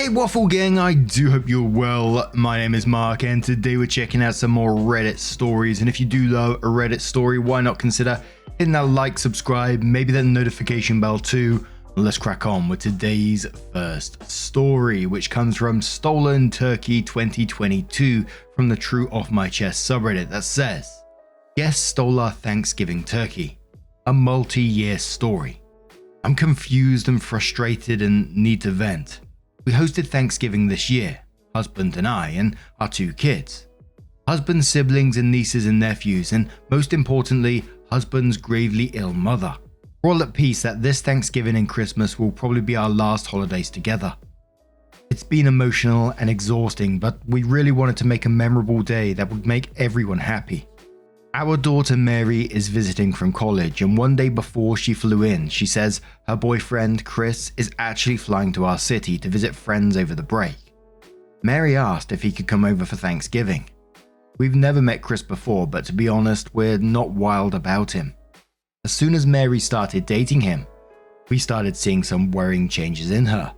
Hey Waffle Gang, I do hope you're well. My name is Mark and today we're checking out some more Reddit stories, and if you do love a Reddit story, why not consider hitting that like, subscribe, maybe that notification bell too. Let's crack on with today's first story, which comes from Stolen Turkey 2022 from the True Off My Chest subreddit that says, "Guest stole our Thanksgiving turkey. A multi-year story. I'm confused and frustrated and need to vent. We hosted Thanksgiving this year, husband and I, and our 2 kids. Husband's siblings and nieces and nephews, and most importantly, husband's gravely ill mother. We're all at peace that this Thanksgiving and Christmas will probably be our last holidays together. It's been emotional and exhausting, but we really wanted to make a memorable day that would make everyone happy. Our daughter Mary is visiting from college, and one day before she flew in, she says her boyfriend Chris is actually flying to our city to visit friends over the break. Mary asked if he could come over for Thanksgiving. We've never met Chris before, but to be honest, we're not wild about him. As soon as Mary started dating him, we started seeing some worrying changes in her.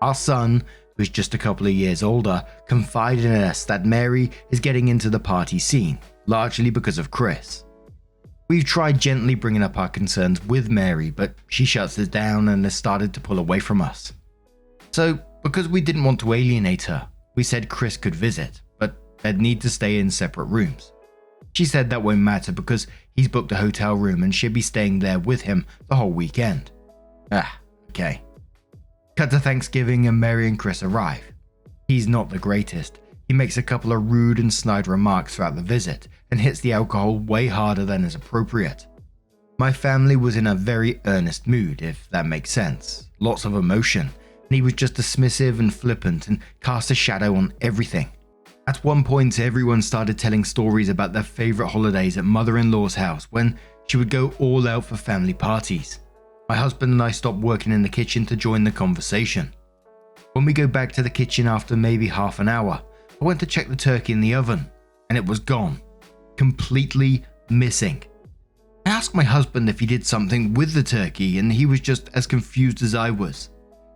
Our son, who's just a couple of years older, confided in us that Mary is getting into the party scene, largely because of Chris. We've tried gently bringing up our concerns with Mary, but she shuts us down and has started to pull away from us. So, because we didn't want to alienate her, we said Chris could visit, but they'd need to stay in separate rooms. She said that won't matter because he's booked a hotel room and she'll be staying there with him the whole weekend. Okay. Cut to Thanksgiving and Mary and Chris arrive. He's not the greatest. He makes a couple of rude and snide remarks throughout the visit and hits the alcohol way harder than is appropriate. My family was in a very earnest mood, if that makes sense. Lots of emotion, and he was just dismissive and flippant and cast a shadow on everything. At one point, everyone started telling stories about their favorite holidays at mother-in-law's house when she would go all out for family parties. My husband and I stopped working in the kitchen to join the conversation. When we go back to the kitchen after maybe half an hour, I went to check the turkey in the oven, and it was gone. Completely missing. I asked my husband if he did something with the turkey, and he was just as confused as I was.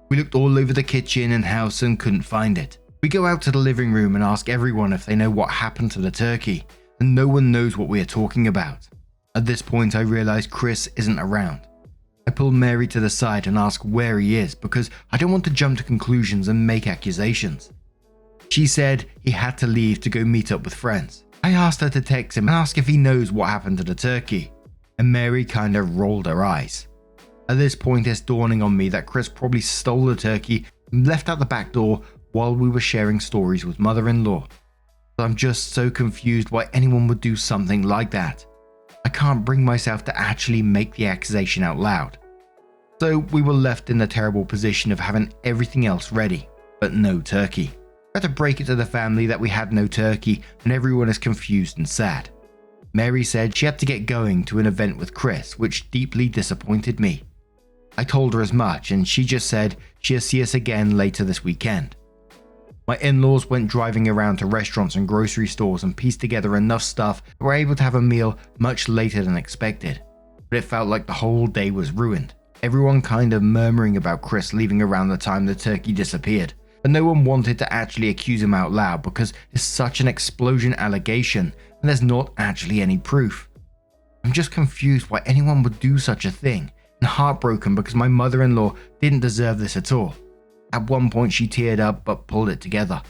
We looked all over the kitchen and house and couldn't find it. We go out to the living room and ask everyone if they know what happened to the turkey, and no one knows what we are talking about. At this point, I realize Chris isn't around. I pull Mary to the side and ask where he is because I don't want to jump to conclusions and make accusations. She said he had to leave to go meet up with friends. I asked her to text him and ask if he knows what happened to the turkey, and Mary kind of rolled her eyes. At this point, it's dawning on me that Chris probably stole the turkey and left out the back door while we were sharing stories with mother-in-law. I'm just so confused why anyone would do something like that. I can't bring myself to actually make the accusation out loud. So we were left in the terrible position of having everything else ready, but no turkey. I had to break it to the family that we had no turkey and everyone is confused and sad. Mary said she had to get going to an event with Chris, which deeply disappointed me. I told her as much and she just said she'll see us again later this weekend. My in-laws went driving around to restaurants and grocery stores and pieced together enough stuff that we were able to have a meal much later than expected. But it felt like the whole day was ruined. Everyone kind of murmuring about Chris leaving around the time the turkey disappeared. But no one wanted to actually accuse him out loud because it's such an explosion allegation and there's not actually any proof. I'm just confused why anyone would do such a thing and heartbroken because my mother-in-law didn't deserve this at all. At one point she teared up but pulled it together.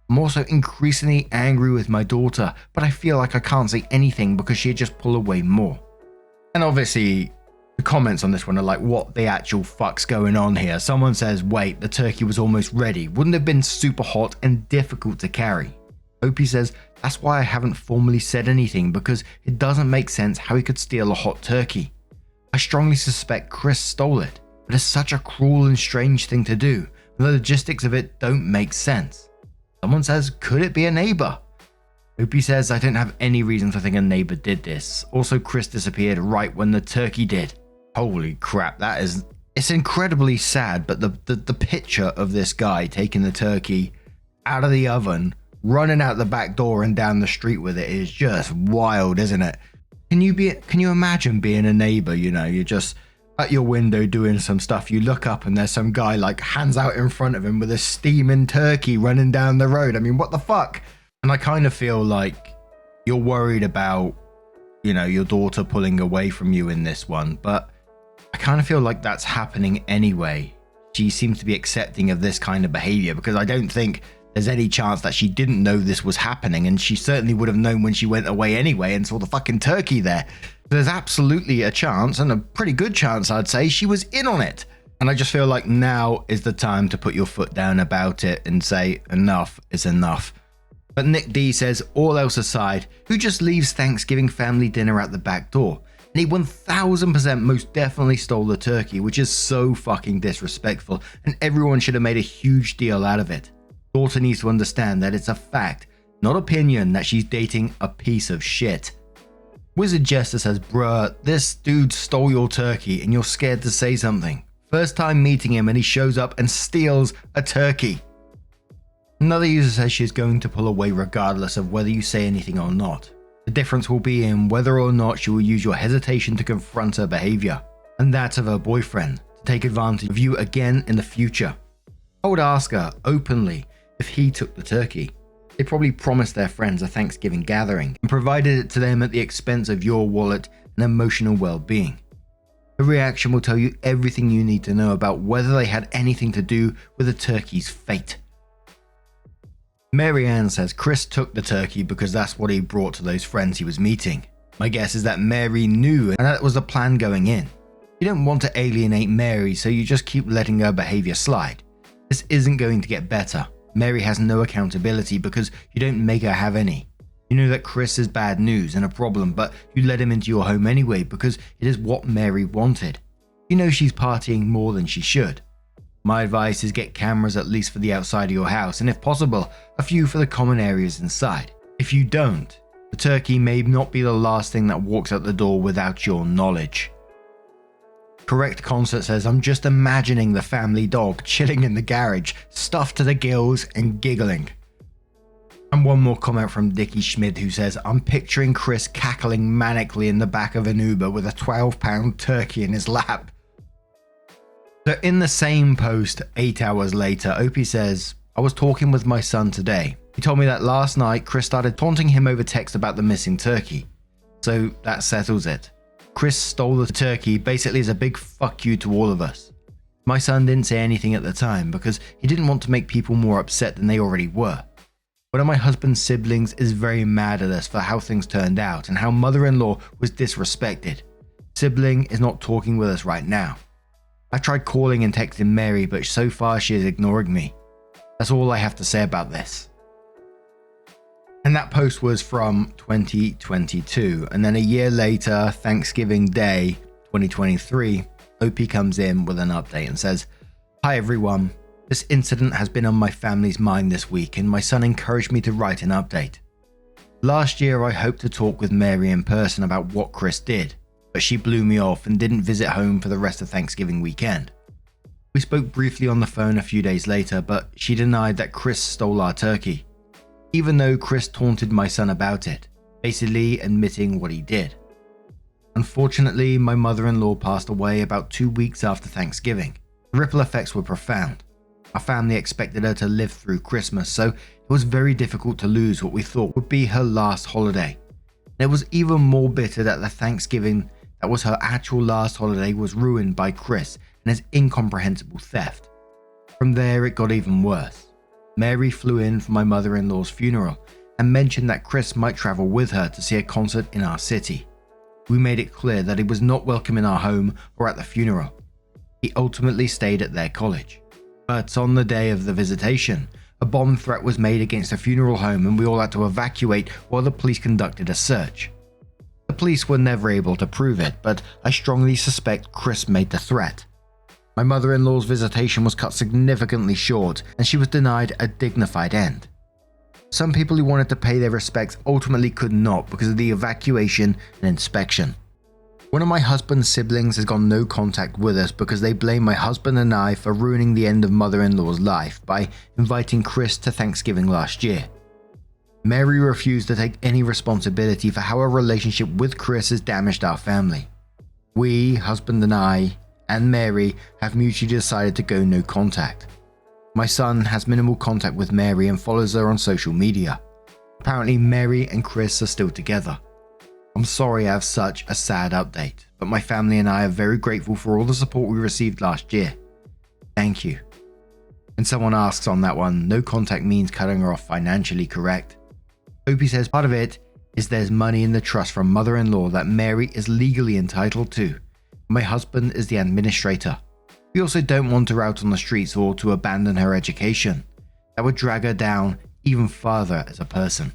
I'm also increasingly angry with my daughter, but I feel like I can't say anything because she'd just pull away more. And obviously, the comments on this one are like, what the actual fuck's going on here? Someone says, wait, the turkey was almost ready. Wouldn't have been super hot and difficult to carry. Opie says, that's why I haven't formally said anything because it doesn't make sense how he could steal a hot turkey. I strongly suspect Chris stole it, but it's such a cruel and strange thing to do, and the logistics of it don't make sense. Someone says, could it be a neighbor? Opie says, I don't have any reason to think a neighbor did this. Also, Chris disappeared right when the turkey did. Holy crap, it's incredibly sad, but the picture of this guy taking the turkey out of the oven, running out the back door and down the street with it is just wild, isn't it? Can you imagine being a neighbor, you're just at your window doing some stuff, you look up and there's some guy like hands out in front of him with a steaming turkey running down the road. I mean, what the fuck? And I kind of feel like you're worried about, you know, your daughter pulling away from you in this one, but I kind of feel like that's happening anyway. She seems to be accepting of this kind of behavior because I don't think there's any chance that she didn't know this was happening, and she certainly would have known when she went away anyway and saw the fucking turkey there. There's absolutely a chance, and a pretty good chance I'd say, she was in on it. And I just feel like now is the time to put your foot down about it and say enough is enough. But Nick D says, all else aside, who just leaves Thanksgiving family dinner at the back door? And he 1000% most definitely stole the turkey, which is so fucking disrespectful, and everyone should have made a huge deal out of it. Daughter needs to understand that it's a fact, not opinion, that she's dating a piece of shit. Wizard Jester says, bruh, this dude stole your turkey and you're scared to say something. First time meeting him and he shows up and steals a turkey. Another user says she's going to pull away regardless of whether you say anything or not. The difference will be in whether or not she will use your hesitation to confront her behavior, and that of her boyfriend, to take advantage of you again in the future. I would ask her openly if he took the turkey. They probably promised their friends a Thanksgiving gathering and provided it to them at the expense of your wallet and emotional well-being. Her reaction will tell you everything you need to know about whether they had anything to do with the turkey's fate. Mary Ann says Chris took the turkey because that's what he brought to those friends he was meeting. My guess is that Mary knew and that was the plan going in. You don't want to alienate Mary, so you just keep letting her behavior slide. This isn't going to get better. Mary has no accountability because you don't make her have any. You know that Chris is bad news and a problem, but you let him into your home anyway because it is what Mary wanted. You know she's partying more than she should. My advice is get cameras at least for the outside of your house, and if possible, a few for the common areas inside. If you don't, the turkey may not be the last thing that walks out the door without your knowledge. Correct Concert says, I'm just imagining the family dog chilling in the garage, stuffed to the gills and giggling. And one more comment from Dickie Schmid who says, I'm picturing Chris cackling manically in the back of an Uber with a 12-pound turkey in his lap. So in the same post, 8 hours later, Opie says, I was talking with my son today. He told me that last night Chris started taunting him over text about the missing turkey. So that settles it. Chris stole the turkey basically as a big fuck you to all of us. My son didn't say anything at the time because he didn't want to make people more upset than they already were. One of my husband's siblings is very mad at us for how things turned out and how mother-in-law was disrespected. Sibling is not talking with us right now. I tried calling and texting Mary, but so far she is ignoring me. That's all I have to say about this. And that post was from 2022. And then a year later, Thanksgiving Day 2023, OP comes in with an update and says, Hi everyone, this incident has been on my family's mind this week and my son encouraged me to write an update. Last year I hoped to talk with Mary in person about what Chris did, but she blew me off and didn't visit home for the rest of Thanksgiving weekend. We spoke briefly on the phone a few days later, but she denied that Chris stole our turkey, even though Chris taunted my son about it, basically admitting what he did. Unfortunately, my mother-in-law passed away about 2 weeks after Thanksgiving. The ripple effects were profound. Our family expected her to live through Christmas, so it was very difficult to lose what we thought would be her last holiday. And it was even more bitter that the Thanksgiving that was her actual last holiday was ruined by Chris and his incomprehensible theft. From there, it got even worse. Mary flew in for my mother-in-law's funeral and mentioned that Chris might travel with her to see a concert in our city. We made it clear that he was not welcome in our home or at the funeral. He ultimately stayed at their college. But on the day of the visitation, a bomb threat was made against a funeral home and we all had to evacuate while the police conducted a search. The police were never able to prove it, but I strongly suspect Chris made the threat. My mother-in-law's visitation was cut significantly short and she was denied a dignified end. Some people who wanted to pay their respects ultimately could not because of the evacuation and inspection. One of my husband's siblings has got no contact with us because they blame my husband and I for ruining the end of mother-in-law's life by inviting Chris to Thanksgiving last year. Mary refused to take any responsibility for how our relationship with Chris has damaged our family. We, husband and I, and Mary have mutually decided to go no contact. My son has minimal contact with Mary and follows her on social media. Apparently Mary and Chris are still together. I'm sorry I have such a sad update, but my family and I are very grateful for all the support we received last year. Thank you. And someone asks on that one, no contact means cutting her off financially, correct? Opie says part of it is there's money in the trust from mother-in-law that Mary is legally entitled to. My husband is the administrator. We also don't want her out on the streets or to abandon her education. That would drag her down even further as a person.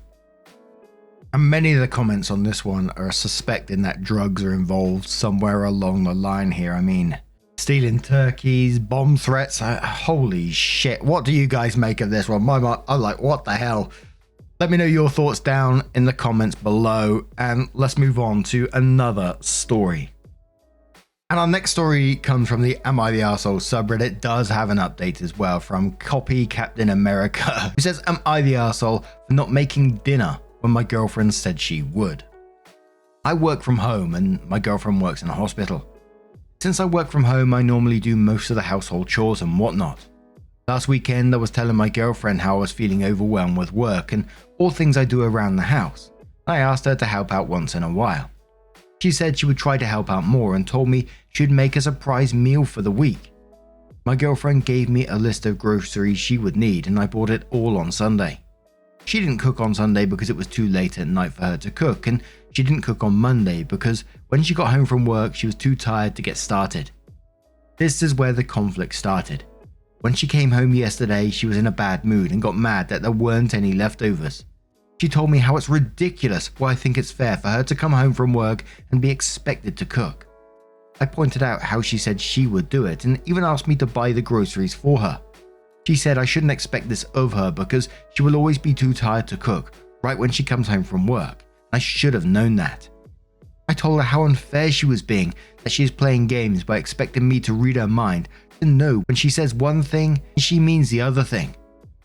And many of the comments on this one are suspecting that drugs are involved somewhere along the line here. I mean, stealing turkeys, bomb threats, holy shit. What do you guys make of this one? I'm like, what the hell? Let me know your thoughts down in the comments below, and let's move on to another story. And our next story comes from the Am I the Arsehole subreddit. It does have an update as well from Copy Captain America, who says, am I the arsehole for not making dinner when my girlfriend said she would? I work from home and my girlfriend works in a hospital. Since I work from home, I normally do most of the household chores and whatnot. Last weekend, I was telling my girlfriend how I was feeling overwhelmed with work and all things I do around the house. I asked her to help out once in a while. She said she would try to help out more and told me she'd make a surprise meal for the week. My girlfriend gave me a list of groceries she would need and I bought it all on Sunday. She didn't cook on Sunday because it was too late at night for her to cook, and she didn't cook on Monday because when she got home from work she was too tired to get started. This is where the conflict started. When she came home yesterday, she was in a bad mood and got mad that there weren't any leftovers. She told me how it's ridiculous why I think it's fair for her to come home from work and be expected to cook. I pointed out how she said she would do it and even asked me to buy the groceries for her. She said I shouldn't expect this of her because she will always be too tired to cook right when she comes home from work. I should have known that. I told her how unfair she was being, that she is playing games by expecting me to read her mind, to know when she says one thing, she means the other thing.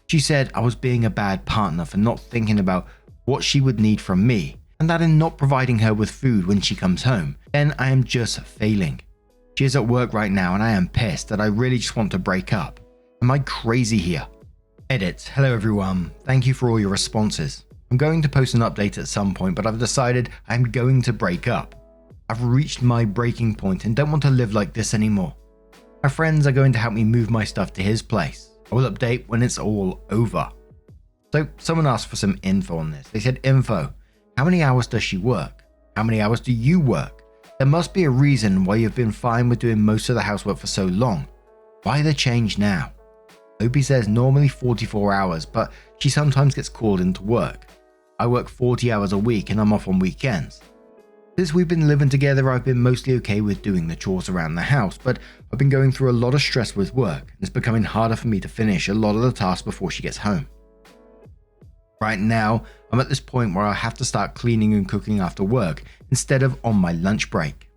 She said I was being a bad partner for not thinking about what she would need from me, and that in not providing her with food when she comes home, then I am just failing. She is at work right now and I am pissed that I really just want to break up. Am I crazy here? Edit. Hello everyone. Thank you for all your responses. I'm going to post an update at some point, but I've decided I'm going to break up. I've reached my breaking point and don't want to live like this anymore. My friends are going to help me move my stuff to his place. I will update when it's all over. So someone asked for some info on this. They said, info, how many hours does she work? How many hours do you work? There must be a reason why you've been fine with doing most of the housework for so long. Why the change now? Opie says normally 44 hours, but she sometimes gets called into work. I work 40 hours a week and I'm off on weekends. Since we've been living together, I've been mostly okay with doing the chores around the house, but I've been going through a lot of stress with work, and it's becoming harder for me to finish a lot of the tasks before she gets home. Right now, I'm at this point where I have to start cleaning and cooking after work instead of on my lunch break.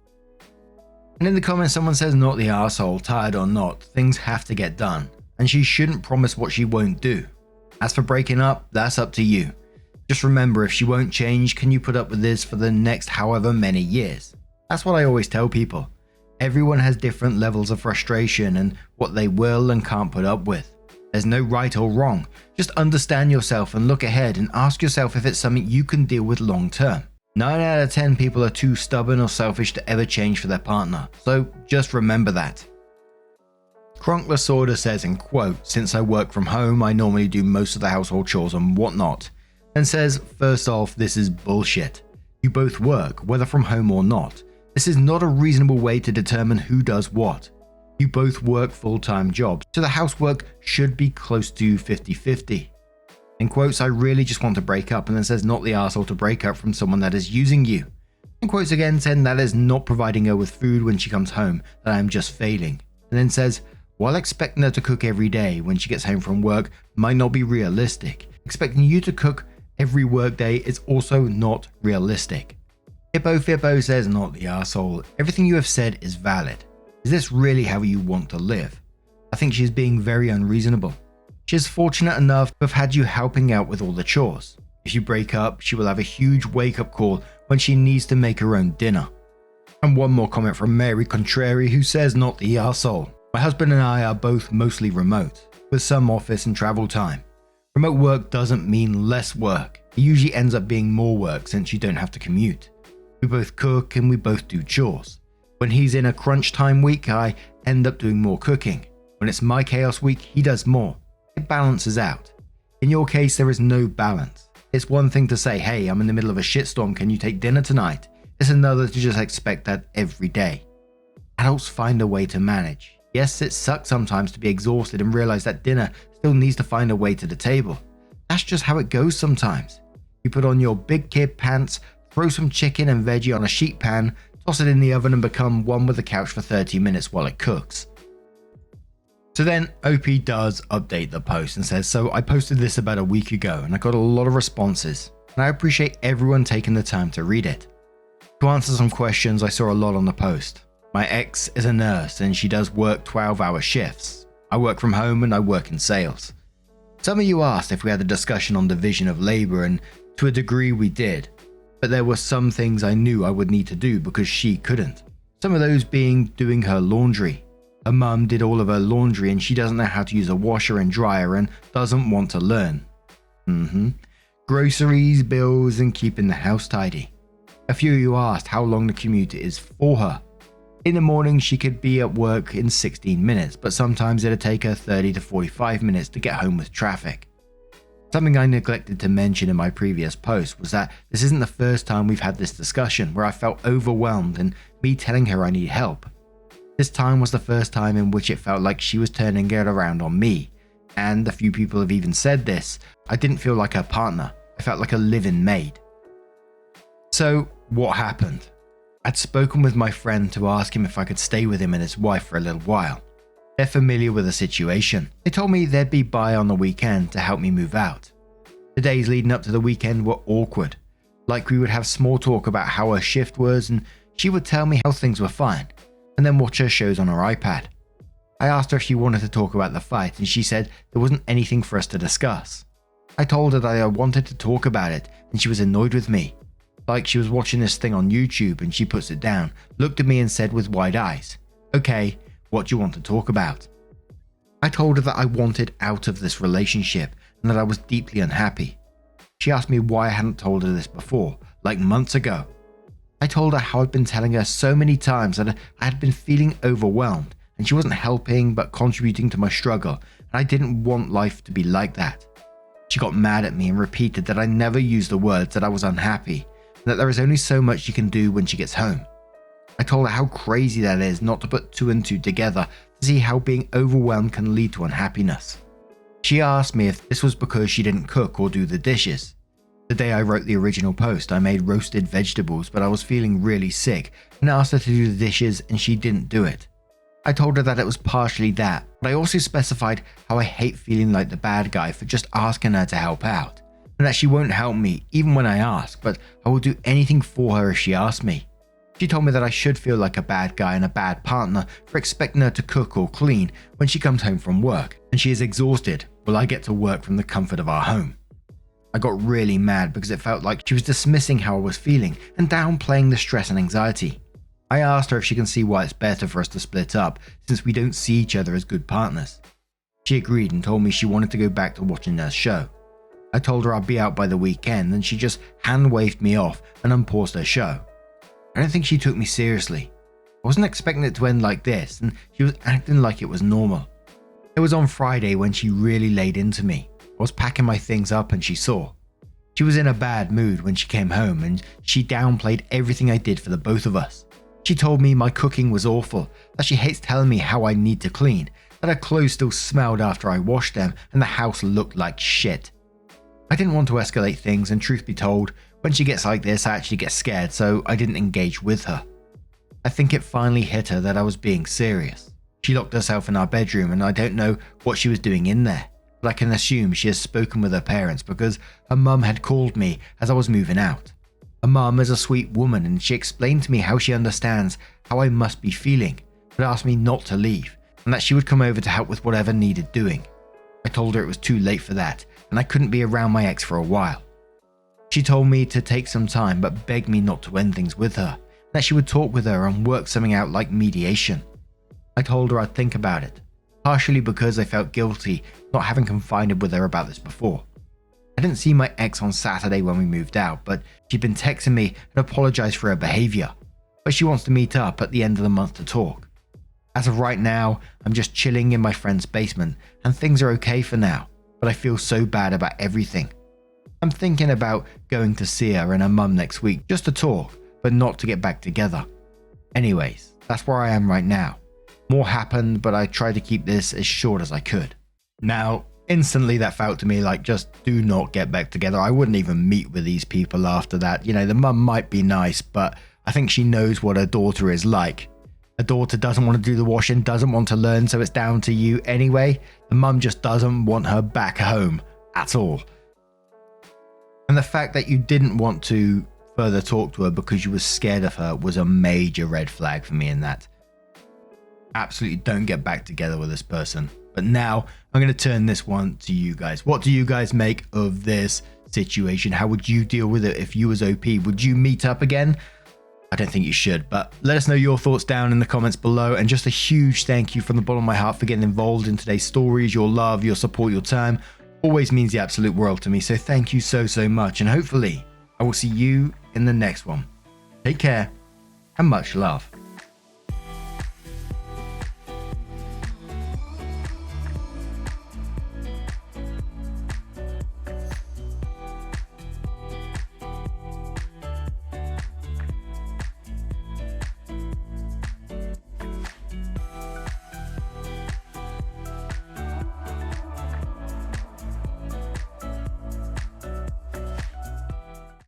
And in the comments, someone says, not the arsehole, tired or not, things have to get done, and she shouldn't promise what she won't do. As for breaking up, that's up to you. Just remember, if she won't change, can you put up with this for the next however many years? That's what I always tell people. Everyone has different levels of frustration and what they will and can't put up with. There's no right or wrong. Just understand yourself and look ahead and ask yourself if it's something you can deal with long term. 9 out of 10 people are too stubborn or selfish to ever change for their partner, so just remember that. Cronkler Sorda says in quote, since I work from home, I normally do most of the household chores and whatnot. And says, first off, this is bullshit. You both work, whether from home or not. This is not a reasonable way to determine who does what. You both work full-time jobs, so the housework should be close to 50-50. In quotes, I really just want to break up, and then says not the arsehole to break up from someone that is using you. In quotes again, saying that is not providing her with food when she comes home, that I am just failing. And then says, while expecting her to cook every day when she gets home from work might not be realistic, expecting you to cook every workday is also not realistic. Hippo Fippo says not the arsehole. Everything you have said is valid. Is this really how you want to live? I think she's being very unreasonable. She is fortunate enough to have had you helping out with all the chores. If you break up, she will have a huge wake-up call when she needs to make her own dinner. And one more comment from Mary Contrary, who says, "Not the arsehole. My husband and I are both mostly remote, with some office and travel time. Remote work doesn't mean less work. It usually ends up being more work since you don't have to commute. We both cook and we both do chores. When he's in a crunch time week, I end up doing more cooking. When it's my chaos week, he does more. It balances out. In your case, there is no balance. It's one thing to say, hey, I'm in the middle of a shitstorm, can you take dinner tonight? It's another to just expect that every day. Adults find a way to manage. Yes, it sucks sometimes to be exhausted and realize that dinner still needs to find a way to the table. That's just how it goes sometimes. You put on your big kid pants, throw some chicken and veggie on a sheet pan, toss it in the oven and become one with the couch for 30 minutes while it cooks." So then OP does update the post and says, "So I posted this about a week ago and I got a lot of responses, and I appreciate everyone taking the time to read it. To answer some questions I saw a lot on the post. My ex is a nurse and she does work 12-hour shifts. I work from home and I work in sales. Some of you asked if we had a discussion on division of labor, and to a degree we did, but there were some things I knew I would need to do because she couldn't. Some of those being doing her laundry. Her mum did all of her laundry and she doesn't know how to use a washer and dryer and doesn't want to learn. Groceries, bills, and keeping the house tidy. A few of you asked how long the commute is for her. In the morning she could be at work in 16 minutes, but sometimes it'd take her 30 to 45 minutes to get home with traffic. Something I neglected to mention in my previous post was that this isn't the first time we've had this discussion where I felt overwhelmed and me telling her I need help. This time was the first time in which it felt like she was turning it around on me, and a few people have even said this, I didn't feel like her partner, I felt like a live-in maid." So what happened? I'd spoken with my friend to ask him if I could stay with him and his wife for a little while. They're familiar with the situation. They told me they'd be by on the weekend to help me move out. The days leading up to the weekend were awkward, like we would have small talk about how her shift was and she would tell me how things were fine, and then watch her shows on her iPad. I asked her if she wanted to talk about the fight and she said there wasn't anything for us to discuss. I told her that I wanted to talk about it and she was annoyed with me. Like she was watching this thing on YouTube and she puts it down, looked at me and said with wide eyes, "Okay, what do you want to talk about?" I told her that I wanted out of this relationship and that I was deeply unhappy. She asked me why I hadn't told her this before, like months ago. I told her how I'd been telling her so many times that I had been feeling overwhelmed and she wasn't helping but contributing to my struggle, and I didn't want life to be like that. She got mad at me and repeated that I never used the words that I was unhappy, and that there is only so much you can do when she gets home. I told her how crazy that is not to put two and two together to see how being overwhelmed can lead to unhappiness. She asked me if this was because she didn't cook or do the dishes. The day I wrote the original post, I made roasted vegetables, but I was feeling really sick and asked her to do the dishes and she didn't do it. I told her that it was partially that, but I also specified how I hate feeling like the bad guy for just asking her to help out, and that she won't help me even when I ask, but I will do anything for her if she asks me. She told me that I should feel like a bad guy and a bad partner for expecting her to cook or clean when she comes home from work, and she is exhausted while I get to work from the comfort of our home. I got really mad because it felt like she was dismissing how I was feeling and downplaying the stress and anxiety. I asked her if she can see why it's better for us to split up since we don't see each other as good partners. She agreed and told me she wanted to go back to watching her show. I told her I'd be out by the weekend and she just hand-waved me off and unpaused her show. I don't think she took me seriously. I wasn't expecting it to end like this and she was acting like it was normal. It was on Friday when she really laid into me. I was packing my things up and she saw. She was in a bad mood when she came home and she downplayed everything I did for the both of us. She told me my cooking was awful, that she hates telling me how I need to clean, that her clothes still smelled after I washed them and the house looked like shit. I didn't want to escalate things, and truth be told, when she gets like this I actually get scared, so I didn't engage with her. I think it finally hit her that I was being serious. She locked herself in our bedroom and I don't know what she was doing in there. But I can assume she has spoken with her parents because her mum had called me as I was moving out. Her mum is a sweet woman and she explained to me how she understands how I must be feeling, but asked me not to leave and that she would come over to help with whatever needed doing. I told her it was too late for that and I couldn't be around my ex for a while. She told me to take some time but begged me not to end things with her that she would talk with her and work something out like mediation. I told her I'd think about it, partially because I felt guilty not having confided with her about this before. I didn't see my ex on Saturday when we moved out, but she'd been texting me and apologized for her behavior, but she wants to meet up at the end of the month to talk. As of right now, I'm just chilling in my friend's basement and things are okay for now, but I feel so bad about everything. I'm thinking about going to see her and her mum next week just to talk, but not to get back together. Anyways, that's where I am right now. More happened, but I tried to keep this as short as I could. Now, instantly that felt to me like just do not get back together. I wouldn't even meet with these people after that. The mum might be nice, but I think she knows what her daughter is like. Her daughter doesn't want to do the washing, doesn't want to learn, so it's down to you anyway. The mum just doesn't want her back home at all. And the fact that you didn't want to further talk to her because you were scared of her was a major red flag for me in that. Absolutely don't get back together with this person. But now I'm going to turn this one to you guys. What do you guys make of this situation? How would you deal with it if you was OP? Would you meet up again? I don't think you should, but let us know your thoughts down in the comments below. And just a huge thank you from the bottom of my heart for getting involved in today's stories. Your love, your support, your time always means the absolute world to me. So thank you so much. And hopefully I will see you in the next one. Take care and much love.